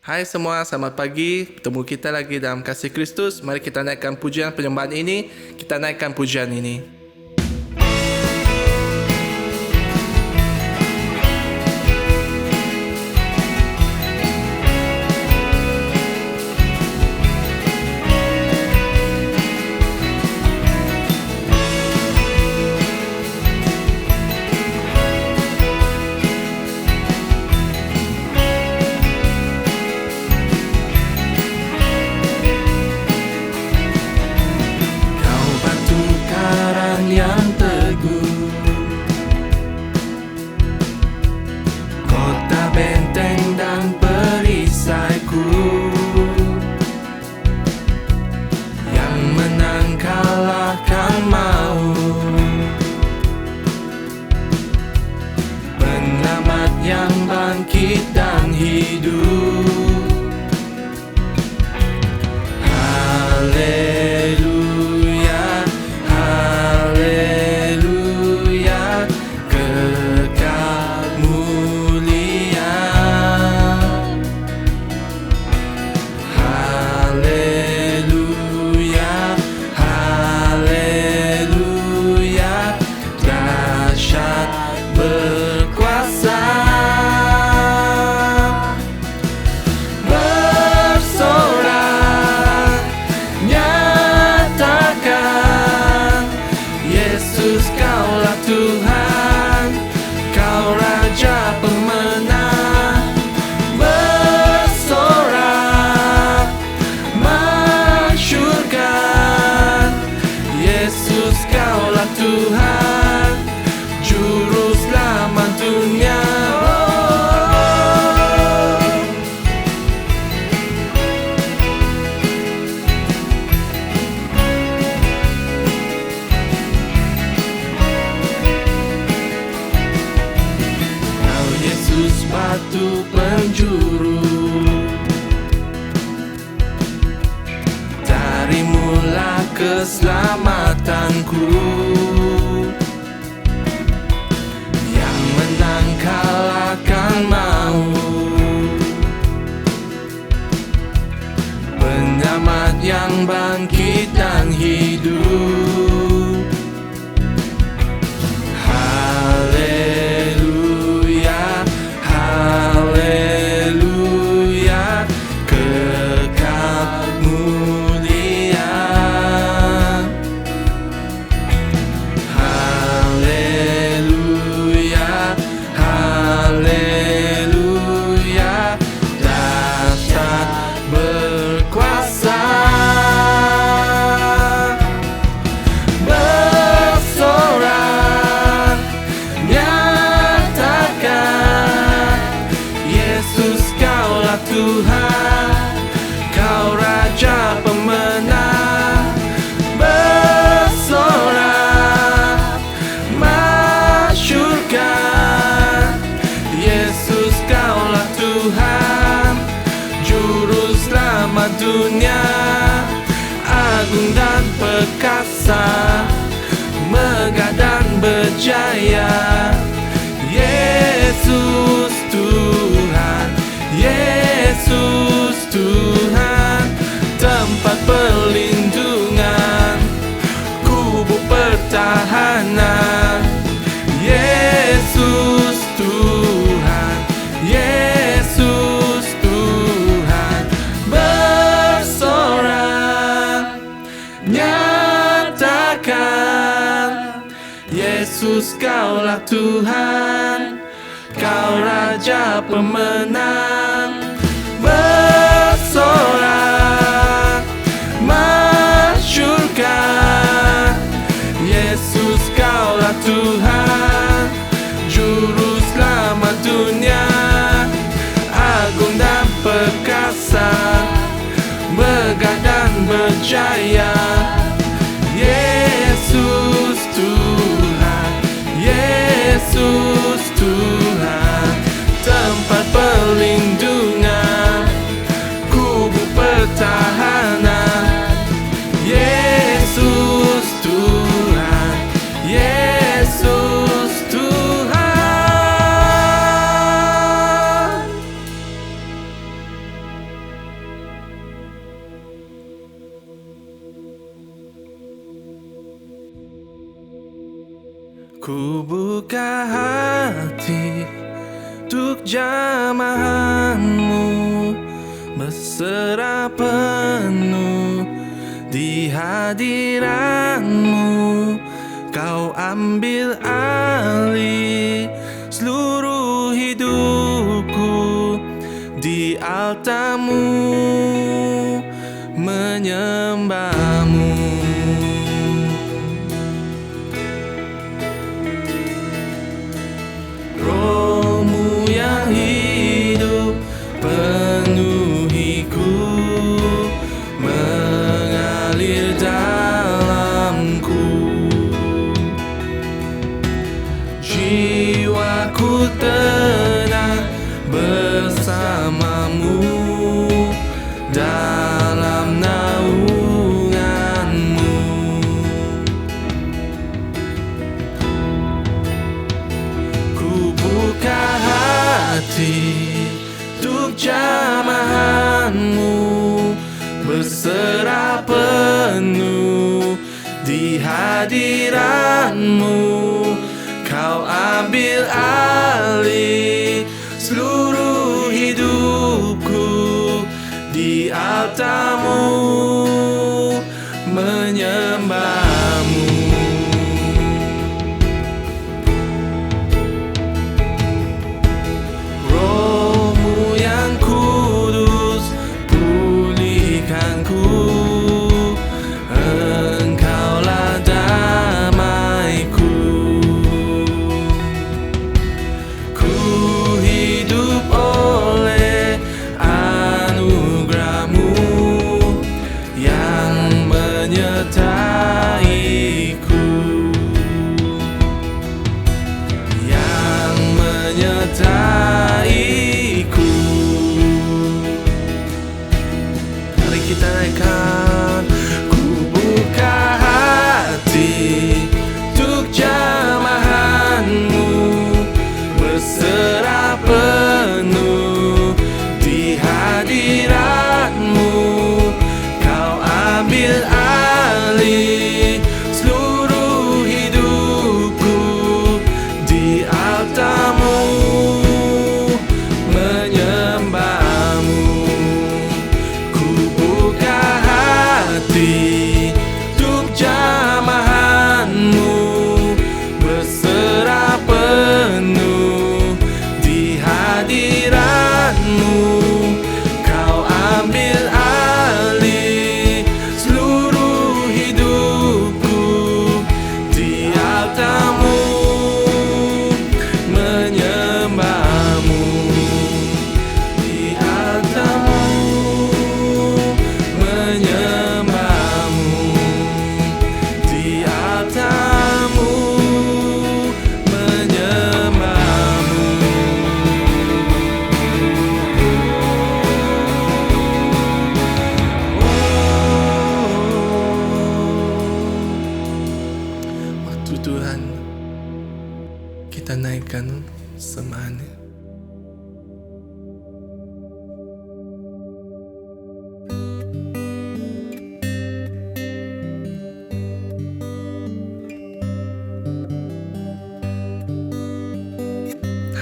Hai semua, selamat pagi. Bertemu kita lagi dalam kasih Kristus. Mari kita naikkan pujian penyembahan ini. Kita naikkan pujian ini. Yang teguh, kota benteng dan perisaiku, yang menang kalahkan maut, penyelamat yang bangkit dan hidup. Yesus, Kaulah Tuhan, Kau Raja pemenang, bersorak, masyurkan. Yesus, Kaulah Tuhan, Juru Selamat dunia. Batu penjuru, darimulah keselamatanku, yang menang kalahkan maut, penyelamat yang bangkit dan hidup. Tuhan, Kau Raja pemenang, bersorak, masyurkan. Yesus, Kaulah Tuhan, Juru Selamat dunia, agung dan perkasa, megah dan berjaya. Yesus Tuhan, Yesus Tuhan, tempat perlindungan, kubu pertahanan. Yesus Tuhan, Yesus Tuhan, bersorak, nyatakan. Yesus, Kaulah Tuhan, Kau Raja pemenang, bersorak, masyurkan. Yesus, Kaulah Tuhan, Juru Selamat dunia, agung dan perkasa, megah dan berjaya. Yesus Tuhan, Yesus Tuhan, tempat perlindungan, kubu pertahanan. Yesus Tuhan, Yesus Tuhan. Ku buka hati untuk jamahanmu, berserah penuh di hadiratmu. Kau ambil alih seluruh hidupku, di altarmu menyembahmu. Rohmu yang hidup penuhiku, mengalir dalamku. Jiwaku tenang bersamamu dalam naunganmu. Ku buka hati untuk jamahanmu, berserah penuh di hadiratmu. Kau ambil alih seluruh hidupku, di altarmu menyembahmu. Rohmu yang kudus pulihkanku, Engkaulah damaiku. Ku hidup oleh anugerah-Mu yang menyertaiku, yang menyertaiku. Mari kita naikkan. Ku buka hati untuk jamahanmu, berserah penuh di hadiratmu. Kau ambil alih seluruh hidupku, di altarmu menyembahmu. Ku buka hati untuk jamahanmu, berserah penuh di hadiratmu. Kau ambil alih seluruh hidupku, di altarmu menyembahmu, di altarmu menyembahmu, di altarmu menyembahmu. Waktu Tuhan kita naikkan sembahnya.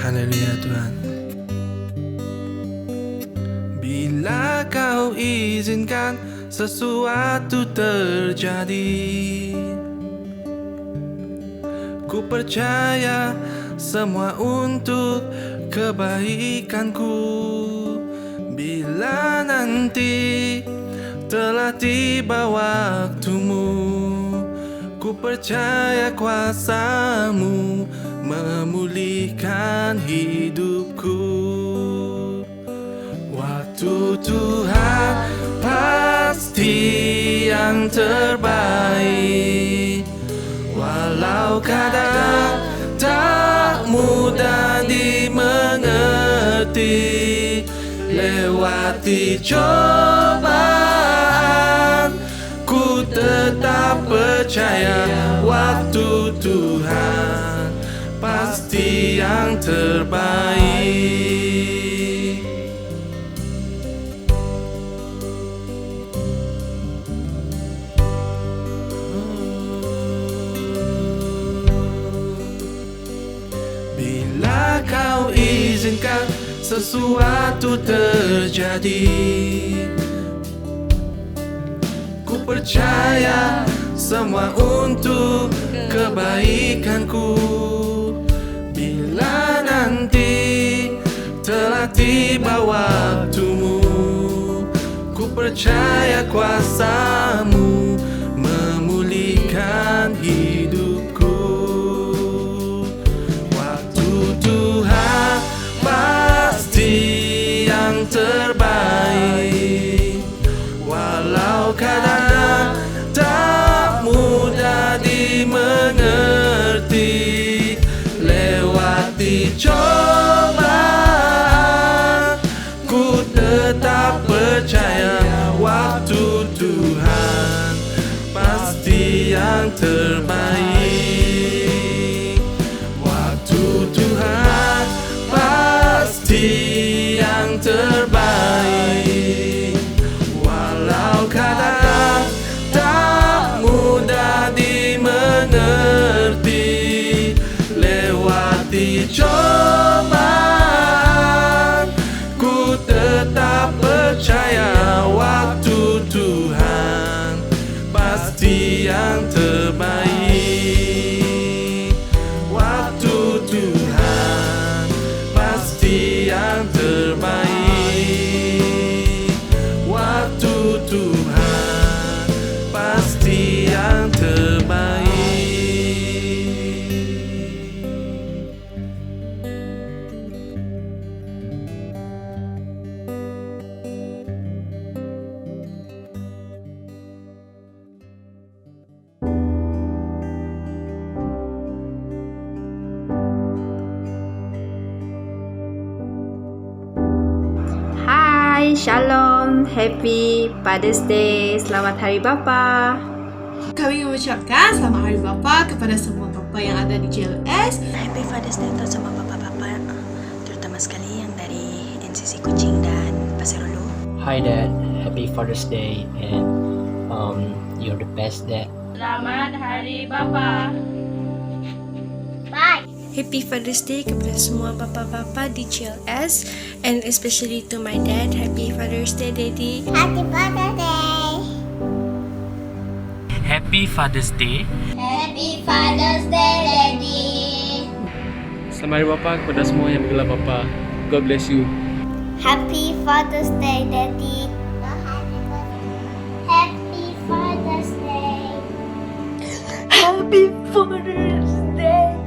Haleluya Tuhan. Bila Kau izinkan sesuatu terjadi, ku percaya semua untuk kebaikanku. Bila nanti telah tiba waktumu, ku percaya kuasa-Mu memulihkan hidupku. Waktu Tuhan pasti yang terbaik, walau kadang tak mudah dimengerti. Lewati cobaan, ku tetap percaya waktu Tuhan pasti yang terbaik. sesuatu terjadi. Ku percaya semua untuk kebaikanku. Bila nanti telah tiba waktumu, ku percaya kuasa-Mu memulihkan hidupku. Waktu Tuhan pasti yang terbaik, walau kadang tak mudah dimengerti. Lewati cobaan, ku tetap percaya waktu Tuhan pasti yang terbaik. Waktu Tuhan pasti yang terbaik, walau kadang tak mudah dimengerti. Lewati cobaan, ku tetap percaya waktu Tuhan pasti yang terbaik. Waktu Tuhan pasti yang terbaik. Waktu Tuhan pasti yang terbaik. Hai, Shalom, Happy Father's Day, Selamat Hari Bapa. Kami mengucapkan Selamat Hari Bapa kepada semua bapa yang ada di JLS. Happy Father's Day untuk semua bapak-bapak, terutama sekali yang dari NCC Kuching dan Pasir Ulu. Hi Dad, happy Father's Day and you're the best dad. Selamat Hari Bapa. Happy Father's Day kepada semua bapa-bapa di GLS and especially to my dad. Happy Father's Day, Daddy. Happy Father's Day. Happy Father's Day. Happy Father's Day, Daddy. Selamat Hari Bapa kepada semua yang bergelar Bapa. God bless you. Happy Father's Day, Daddy. Happy Father's Day. Happy Father's Day,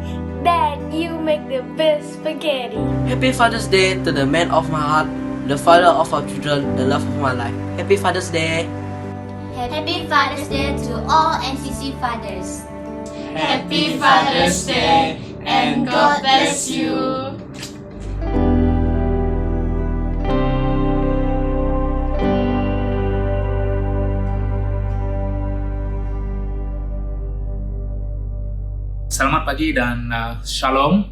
Dad. You make the best spaghetti. Happy Father's Day to the man of my heart, the father of our children, the love of my life. Happy Father's Day. Happy Father's Day to all NCC fathers. Happy Father's Day and God bless you. Selamat pagi dan shalom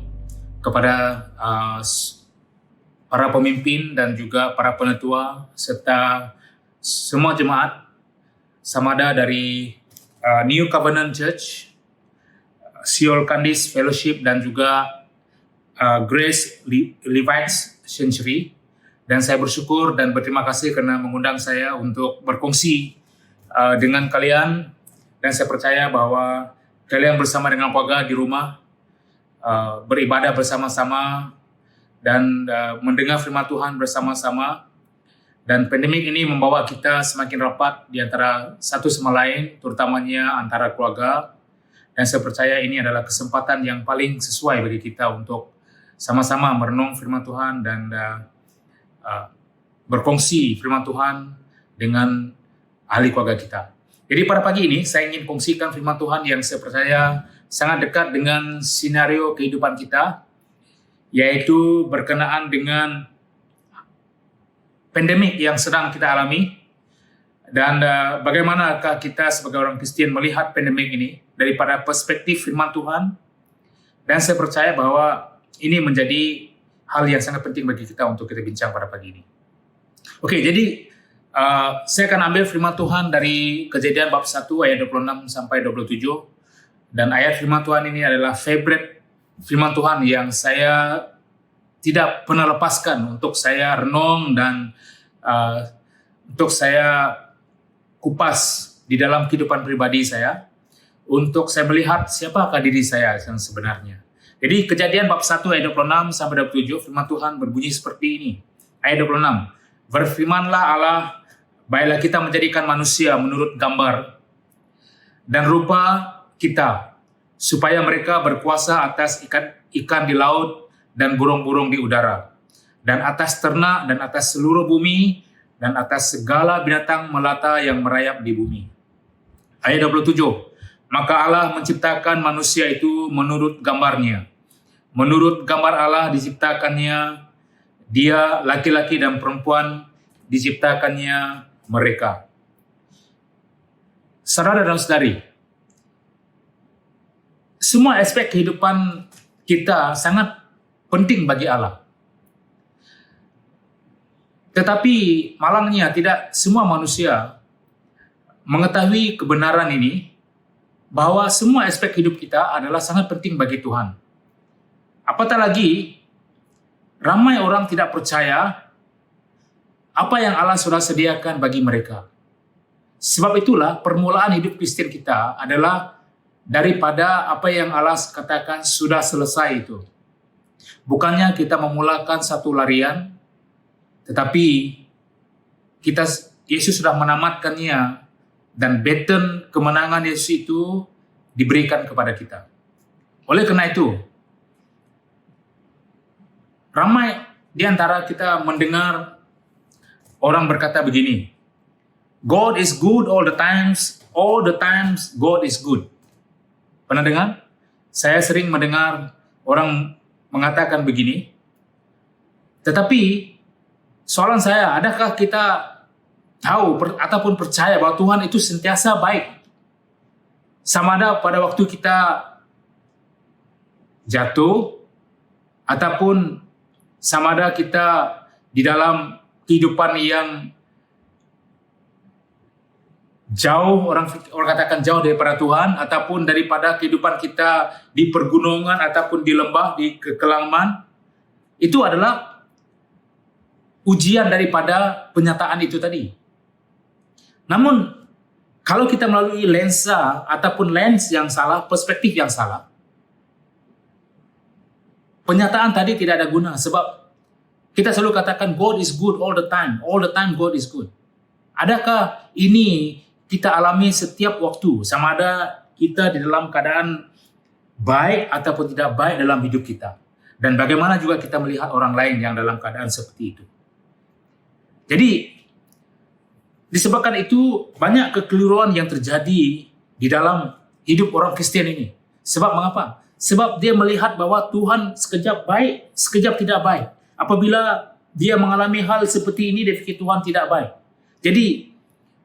kepada para pemimpin dan juga para penetua serta semua jemaat Samada dari New Covenant Church, Seoul Candice Fellowship dan juga Grace Levites Century. Dan saya bersyukur dan berterima kasih karena mengundang saya untuk berkongsi dengan kalian, dan saya percaya bahwa kalian bersama dengan keluarga di rumah beribadah bersama-sama dan mendengar firman Tuhan bersama-sama. Dan pandemik ini membawa kita semakin rapat di antara satu sama lain, terutamanya antara keluarga. Dan saya percaya ini adalah kesempatan yang paling sesuai bagi kita untuk sama-sama merenung firman Tuhan dan berkongsi firman Tuhan dengan ahli keluarga kita. Jadi pada pagi ini saya ingin kongsikan firman Tuhan yang saya percaya sangat dekat dengan senario kehidupan kita, yaitu berkenaan dengan pandemik yang sedang kita alami dan bagaimanakah kita sebagai orang Kristen melihat pandemik ini daripada perspektif firman Tuhan. Dan saya percaya bahwa ini menjadi hal yang sangat penting bagi kita untuk kita bincang pada pagi ini. Oke, jadi saya akan ambil firman Tuhan dari Kejadian bab 1 ayat 26 sampai 27. Dan ayat firman Tuhan ini adalah favorite firman Tuhan yang saya tidak pernah lepaskan untuk saya renung dan untuk saya kupas di dalam kehidupan pribadi saya, untuk saya melihat siapakah diri saya yang sebenarnya. Jadi Kejadian bab 1 ayat 26 sampai 27, firman Tuhan berbunyi seperti ini. Ayat 26, berfirmanlah Allah, baiklah kita menjadikan manusia menurut gambar dan rupa kita, supaya mereka berkuasa atas ikan di laut dan burung-burung di udara, dan atas ternak dan atas seluruh bumi, dan atas segala binatang melata yang merayap di bumi. Ayat 27, maka Allah menciptakan manusia itu menurut gambarnya. Menurut gambar Allah diciptakannya dia, laki-laki dan perempuan diciptakannya mereka. Saudara dan saudari, semua aspek kehidupan kita sangat penting bagi Allah. Tetapi malangnya tidak semua manusia mengetahui kebenaran ini, bahwa semua aspek hidup kita adalah sangat penting bagi Tuhan. Apatah lagi, ramai orang tidak percaya apa yang Allah sudah sediakan bagi mereka. Sebab itulah permulaan hidup Kristen kita adalah daripada apa yang Allah katakan sudah selesai itu. Bukannya kita memulakan satu larian, tetapi Yesus sudah menamatkannya, dan baton kemenangan Yesus itu diberikan kepada kita. Oleh karena itu, ramai di antara kita mendengar orang berkata begini, God is good all the times God is good. Pernah dengar? Saya sering mendengar orang mengatakan begini. Tetapi soalan saya, adakah kita tahu ataupun percaya bahwa Tuhan itu sentiasa baik? Sama ada pada waktu kita jatuh, ataupun sama ada kita di dalam kehidupan yang jauh, orang katakan jauh daripada Tuhan, ataupun daripada kehidupan kita di pergunungan ataupun di lembah, di kekelaman. Itu adalah ujian daripada penyataan itu tadi. Namun, kalau kita melalui lensa ataupun lens yang salah, perspektif yang salah, penyataan tadi tidak ada guna. Sebab kita selalu katakan God is good all the time God is good. Adakah ini kita alami setiap waktu, sama ada kita di dalam keadaan baik ataupun tidak baik dalam hidup kita? Dan bagaimana juga kita melihat orang lain yang dalam keadaan seperti itu? Jadi, disebabkan itu banyak kekeliruan yang terjadi di dalam hidup orang Kristen ini. Sebab mengapa? Sebab dia melihat bahwa Tuhan sekejap baik, sekejap tidak baik. Apabila dia mengalami hal seperti ini, dia fikir Tuhan tidak baik. Jadi,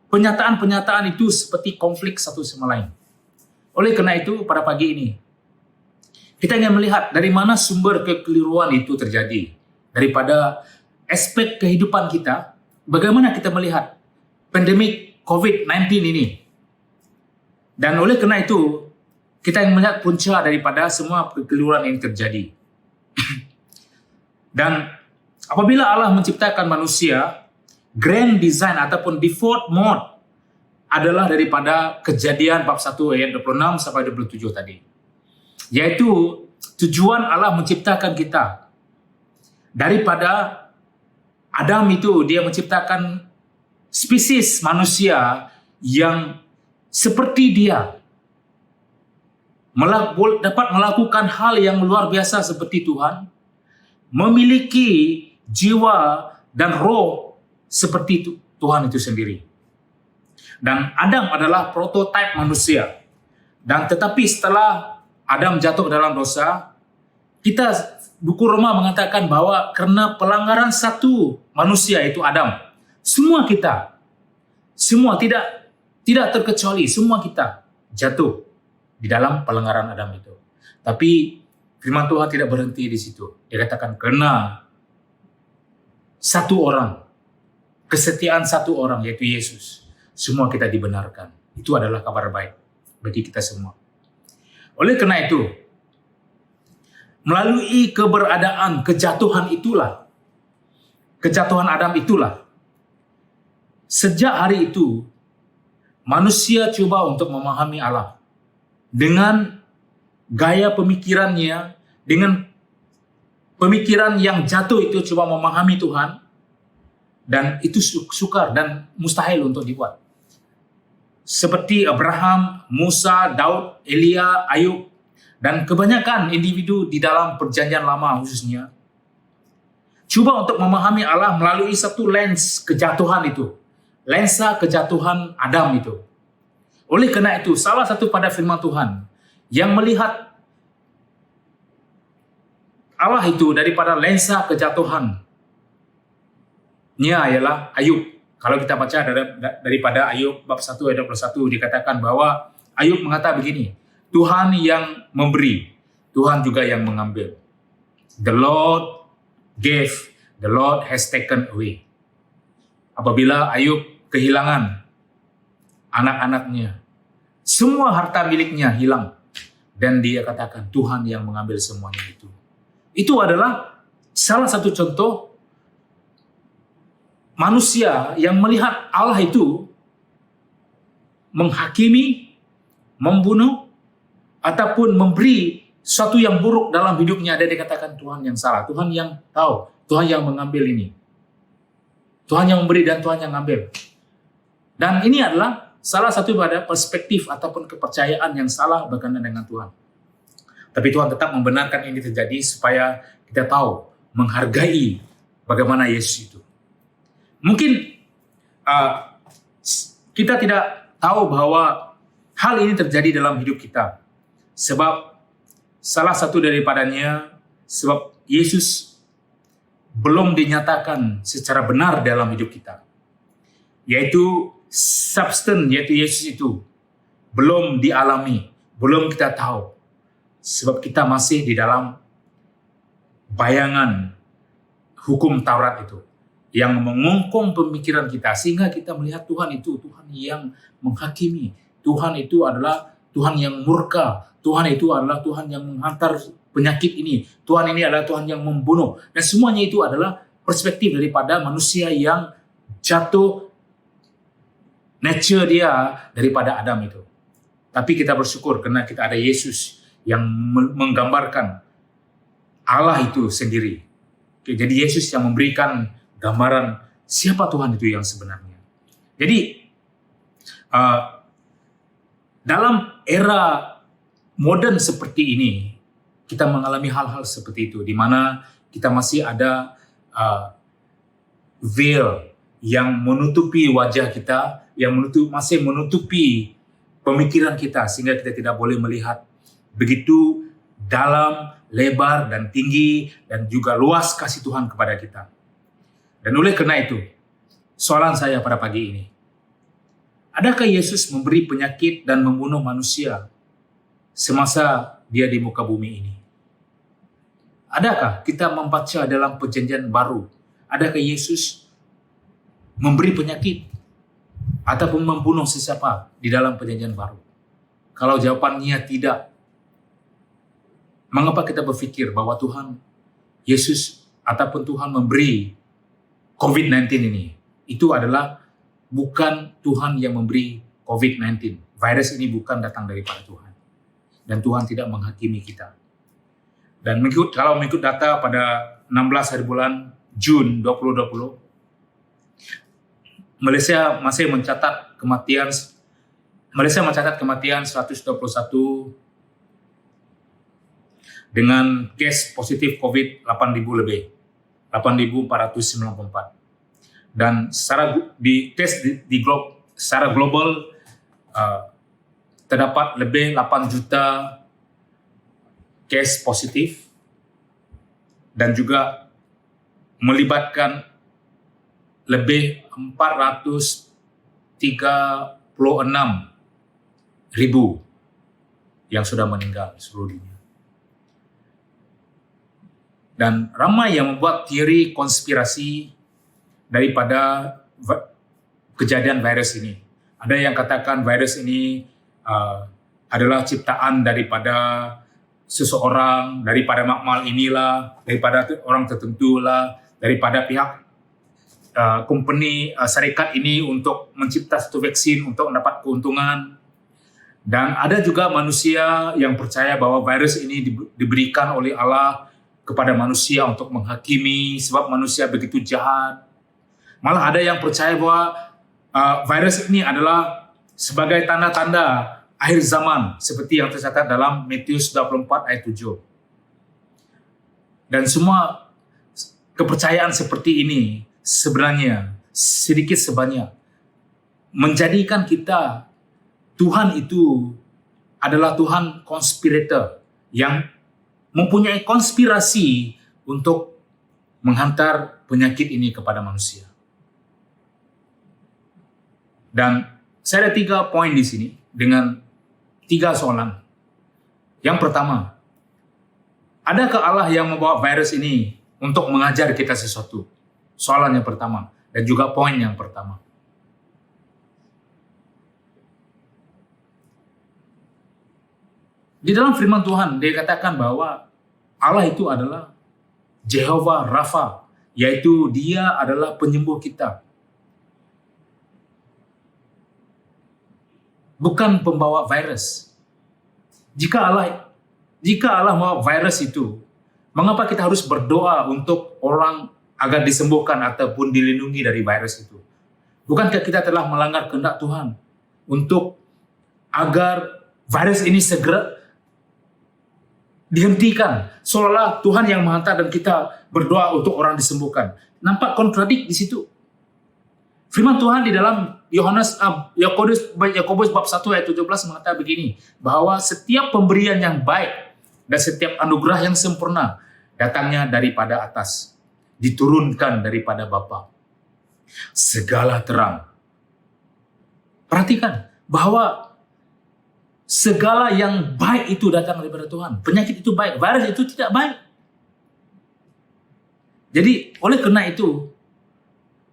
penyataan-penyataan itu seperti konflik satu sama lain. Oleh karena itu, pada pagi ini, kita ingin melihat dari mana sumber kekeliruan itu terjadi. Daripada aspek kehidupan kita, bagaimana kita melihat pandemik COVID-19 ini. Dan oleh karena itu, kita ingin melihat punca daripada semua kekeliruan yang terjadi. Dan apabila Allah menciptakan manusia, grand design ataupun default mode adalah daripada Kejadian bab 1 ayat 26 sampai 27 tadi. Yaitu tujuan Allah menciptakan kita. Daripada Adam itu, dia menciptakan spesies manusia yang seperti dia, dapat melakukan hal yang luar biasa seperti Tuhan, memiliki jiwa dan roh seperti Tuhan itu sendiri. Dan Adam adalah prototipe manusia. Dan tetapi setelah Adam jatuh ke dalam dosa, buku Roma mengatakan bahwa karena pelanggaran satu manusia, yaitu Adam, semua kita, semua tidak terkecuali, semua kita jatuh di dalam pelanggaran Adam itu. Tapi firman Tuhan tidak berhenti di situ. Dia katakan karena satu orang, kesetiaan satu orang, yaitu Yesus, semua kita dibenarkan. Itu adalah kabar baik bagi kita semua. Oleh karena itu, melalui keberadaan kejatuhan Adam itulah, sejak hari itu manusia coba untuk memahami Allah dengan gaya pemikirannya, dengan pemikiran yang jatuh itu coba memahami Tuhan, dan itu sukar dan mustahil untuk dibuat. Seperti Abraham, Musa, Daud, Elia, Ayub, dan kebanyakan individu di dalam perjanjian lama khususnya, coba untuk memahami Allah melalui satu lens kejatuhan itu, lensa kejatuhan Adam itu. Oleh karena itu, salah satu pada firman Tuhan yang melihat Allah itu daripada lensa kejatuhannya ialah Ayub. Kalau kita baca daripada Ayub bab 1 ayat 21, dikatakan bahwa Ayub mengatakan begini, Tuhan yang memberi, Tuhan juga yang mengambil. The Lord gave, the Lord has taken away. Apabila Ayub kehilangan anak-anaknya, semua harta miliknya hilang, dan dia katakan Tuhan yang mengambil semuanya itu. Itu adalah salah satu contoh manusia yang melihat Allah itu menghakimi, membunuh, ataupun memberi sesuatu yang buruk dalam hidupnya, dan dikatakan Tuhan yang salah, Tuhan yang tahu, Tuhan yang mengambil ini. Tuhan yang memberi dan Tuhan yang mengambil. Dan ini adalah salah satu pada perspektif ataupun kepercayaan yang salah berkaitan dengan Tuhan. Tapi Tuhan tetap membenarkan ini terjadi supaya kita tahu, menghargai bagaimana Yesus itu. Mungkin kita tidak tahu bahwa hal ini terjadi dalam hidup kita. Sebab salah satu daripadanya, sebab Yesus belum dinyatakan secara benar dalam hidup kita. Yaitu substance, yaitu Yesus itu belum dialami, belum kita tahu. Sebab kita masih di dalam bayangan hukum Taurat itu, yang mengungkung pemikiran kita sehingga kita melihat Tuhan itu Tuhan yang menghakimi, Tuhan itu adalah Tuhan yang murka, Tuhan itu adalah Tuhan yang menghantar penyakit ini, Tuhan ini adalah Tuhan yang membunuh, dan semuanya itu adalah perspektif daripada manusia yang jatuh nature dia daripada Adam itu. Tapi kita bersyukur karena kita ada Yesus yang menggambarkan Allah itu sendiri. Jadi Yesus yang memberikan gambaran siapa Tuhan itu yang sebenarnya. Jadi dalam era modern seperti ini, kita mengalami hal-hal seperti itu, di mana kita masih ada veil yang menutupi wajah kita, yang masih menutupi pemikiran kita, sehingga kita tidak boleh melihat begitu dalam, lebar, dan tinggi, dan juga luas kasih Tuhan kepada kita. Dan oleh karena itu, soalan saya pada pagi ini, adakah Yesus memberi penyakit dan membunuh manusia semasa dia di muka bumi ini? Adakah kita membaca dalam perjanjian baru, adakah Yesus memberi penyakit ataupun membunuh sesiapa di dalam perjanjian baru? Kalau jawabannya tidak, mengapa kita berpikir bahwa Tuhan Yesus ataupun Tuhan memberi COVID-19 ini? Itu adalah bukan Tuhan yang memberi COVID-19. Virus ini bukan datang daripada Tuhan. Dan Tuhan tidak menghakimi kita. Dan kalau mengikut data pada 16 hari bulan Jun 2020, Malaysia mencatat kematian 121 dengan kes positif COVID 8.000 lebih, 8.494. Dan secara secara global terdapat lebih 8 juta kes positif, dan juga melibatkan lebih 436.000 yang sudah meninggal di seluruh dunia. Dan ramai yang membuat teori konspirasi daripada kejadian virus ini. Ada yang katakan virus ini adalah ciptaan daripada seseorang, daripada makmal inilah, daripada orang tertentu lah, daripada pihak company syarikat ini untuk mencipta satu vaksin untuk mendapat keuntungan. Dan ada juga manusia yang percaya bahwa virus ini diberikan oleh Allah kepada manusia untuk menghakimi sebab manusia begitu jahat. Malah ada yang percaya bahwa virus ini adalah sebagai tanda-tanda akhir zaman seperti yang tercatat dalam Matius 24 ayat 7. Dan semua kepercayaan seperti ini sebenarnya sedikit sebanyak menjadikan kita Tuhan itu adalah Tuhan konspirator yang mempunyai konspirasi untuk menghantar penyakit ini kepada manusia. Dan saya ada 3 poin di sini dengan 3 soalan. Yang pertama, adakah Allah yang membawa virus ini untuk mengajar kita sesuatu? Soalan yang pertama dan juga poin yang pertama. Di dalam firman Tuhan, dia katakan bahwa Allah itu adalah Jehovah Rafa, yaitu dia adalah penyembuh kita. Bukan pembawa virus. Jika Allah membawa virus itu, mengapa kita harus berdoa untuk orang agar disembuhkan ataupun dilindungi dari virus itu? Bukankah kita telah melanggar kehendak Tuhan untuk agar virus ini segera dihentikan, seolah Tuhan yang menghantar dan kita berdoa untuk orang disembuhkan? Nampak kontradik di situ. Firman Tuhan di dalam Yakobus bab 1 ayat 17 mengatakan begini, bahwa setiap pemberian yang baik dan setiap anugerah yang sempurna datangnya daripada atas, diturunkan daripada Bapa segala terang. Perhatikan bahwa segala yang baik itu datang daripada Tuhan. Penyakit itu baik, virus itu tidak baik. Jadi oleh karena itu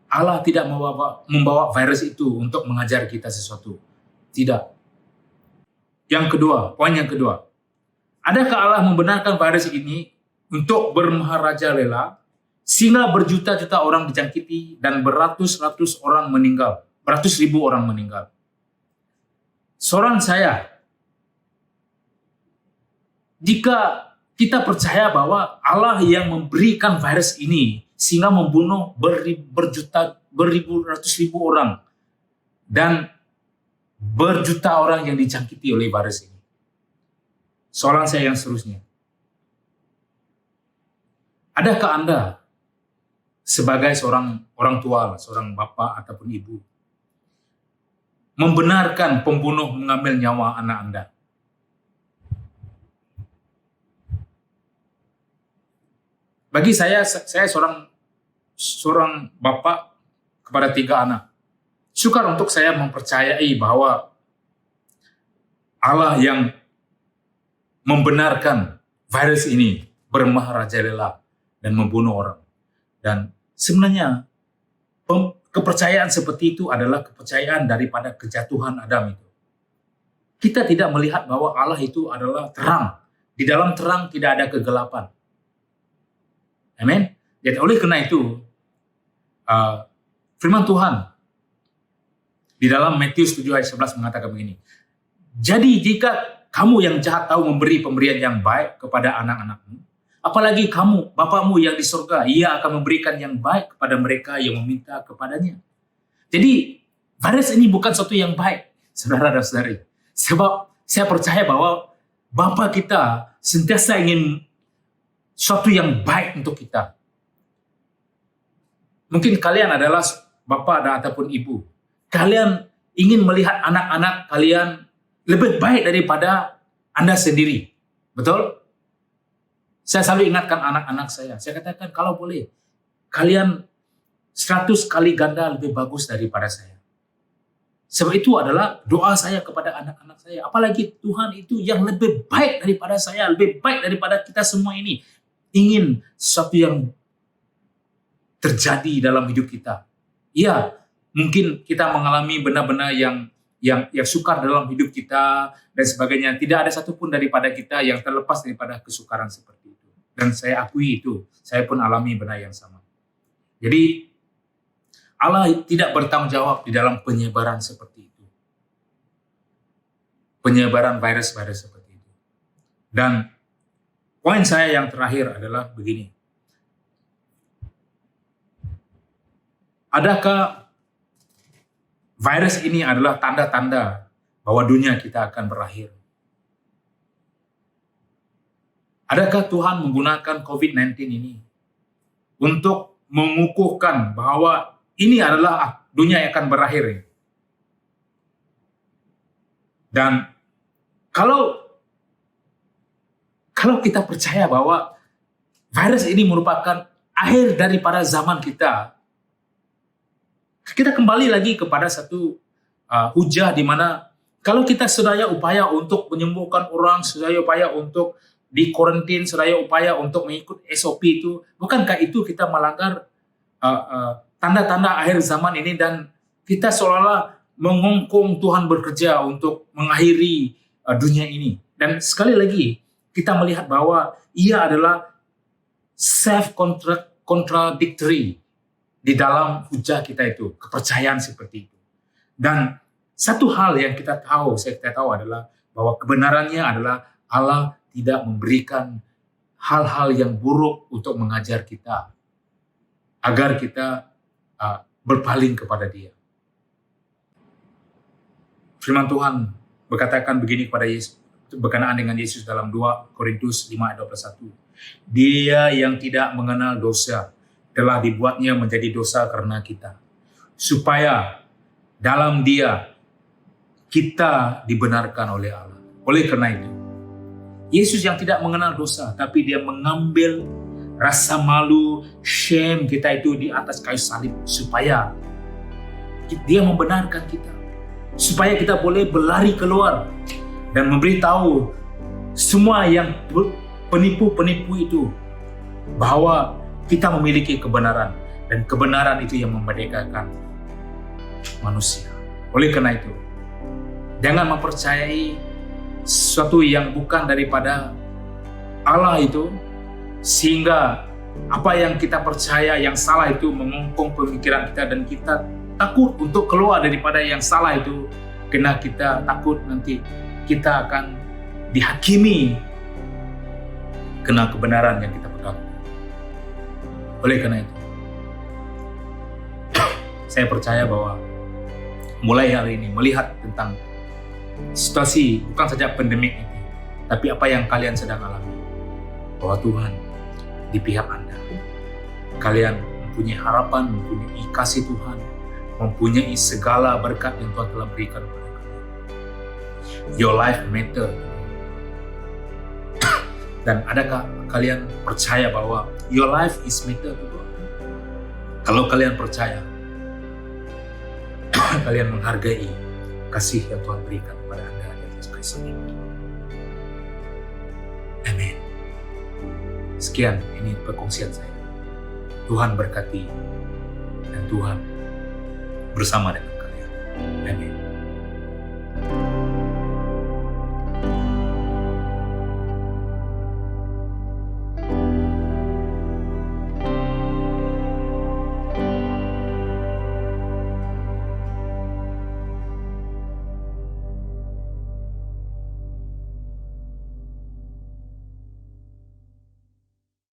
Allah tidak membawa virus itu untuk mengajar kita sesuatu. Tidak. Yang kedua, poin yang kedua. Adakah Allah membenarkan virus ini untuk bermaharajalela sehingga berjuta-juta orang dijangkiti dan beratus-ratus orang meninggal, beratus ribu orang meninggal? Soalan saya, jika kita percaya bahwa Allah yang memberikan virus ini sehingga membunuh beribu ratus ribu orang dan berjuta orang yang dijangkiti oleh virus ini. Soalan saya yang seterusnya, adakah Anda sebagai seorang orang tua, seorang bapak ataupun ibu, membenarkan pembunuh mengambil nyawa anak Anda? Bagi saya seorang bapak kepada 3 anak. Sukar untuk saya mempercayai bahwa Allah yang membenarkan virus ini bermaharajalela dan membunuh orang. Dan sebenarnya kepercayaan seperti itu adalah kepercayaan daripada kejatuhan Adam itu. Kita tidak melihat bahwa Allah itu adalah terang. Di dalam terang tidak ada kegelapan. Amin. Jadi oleh karena itu firman Tuhan di dalam Matius 7 ayat 11 mengatakan begini. Jadi jika kamu yang jahat tahu memberi pemberian yang baik kepada anak-anakmu, apalagi kamu, Bapamu yang di surga, ia akan memberikan yang baik kepada mereka yang meminta kepadanya. Jadi virus ini bukan sesuatu yang baik, saudara dan saudari. Sebab saya percaya bahwa Bapa kita sentiasa ingin sesuatu yang baik untuk kita. Mungkin kalian adalah bapak ataupun ibu. Kalian ingin melihat anak-anak kalian lebih baik daripada Anda sendiri. Betul? Saya selalu ingatkan anak-anak saya. Saya katakan kalau boleh, kalian 100 kali ganda lebih bagus daripada saya. Sebab itu adalah doa saya kepada anak-anak saya. Apalagi Tuhan itu yang lebih baik daripada saya, lebih baik daripada kita semua ini. Ingin sesuatu yang terjadi dalam hidup kita. Ya, mungkin kita mengalami benda-benda yang yang sukar dalam hidup kita dan sebagainya. Tidak ada satupun daripada kita yang terlepas daripada kesukaran seperti itu. Dan saya akui itu, saya pun alami benar yang sama. Jadi Allah tidak bertanggung jawab di dalam penyebaran seperti itu. Penyebaran virus-virus seperti itu. Dan poin saya yang terakhir adalah begini. Adakah virus ini adalah tanda-tanda bahwa dunia kita akan berakhir? Adakah Tuhan menggunakan COVID-19 ini untuk mengukuhkan bahwa ini adalah dunia yang akan berakhir? Dan kalau kita percaya bahwa virus ini merupakan akhir daripada zaman kita kembali lagi kepada satu hujah di mana kalau kita sedaya upaya untuk menyembuhkan orang, sedaya upaya untuk di karantin, sedaya upaya untuk mengikut SOP itu, bukankah itu kita melanggar tanda-tanda akhir zaman ini dan kita seolah-olah mengongkong Tuhan bekerja untuk mengakhiri dunia ini. Dan sekali lagi kita melihat bahwa ia adalah self-contradictory di dalam hujah kita itu, kepercayaan seperti itu. Dan satu hal yang kita tahu adalah bahwa kebenarannya adalah Allah tidak memberikan hal-hal yang buruk untuk mengajar kita agar kita berpaling kepada Dia. Firman Tuhan berkatakan begini kepada Yesus, berkenaan dengan Yesus dalam 2 Korintus 5 ayat 21. Dia yang tidak mengenal dosa telah dibuatnya menjadi dosa karena kita, supaya dalam Dia kita dibenarkan oleh Allah. Oleh karena itu, Yesus yang tidak mengenal dosa, tapi Dia mengambil rasa malu, shame kita itu di atas kayu salib, supaya Dia membenarkan kita, supaya kita boleh berlari keluar dan memberitahu semua yang penipu-penipu itu bahwa kita memiliki kebenaran, dan kebenaran itu yang memerdekakan manusia. Oleh karena itu, jangan mempercayai sesuatu yang bukan daripada Allah itu, sehingga apa yang kita percaya yang salah itu mengongkong pemikiran kita dan kita takut untuk keluar daripada yang salah itu, karena kita takut nanti kita akan dihakimi kena kebenaran yang kita pegang. Oleh karena itu, saya percaya bahwa mulai hari ini melihat tentang situasi bukan saja pandemik ini, tapi apa yang kalian sedang alami, bahwa Tuhan di pihak Anda. Kalian mempunyai harapan, mempunyai kasih Tuhan, mempunyai segala berkat yang Tuhan telah berikan kepada kalian. Your life matter. Dan adakah kalian percaya bahwa your life is matter to God? Kalau kalian percaya, kalian menghargai kasih yang Tuhan berikan kepada Anda di atas kayu salib. Amin. Sekian, ini perkongsian saya. Tuhan berkati dan Tuhan bersama dengan kalian. Amin.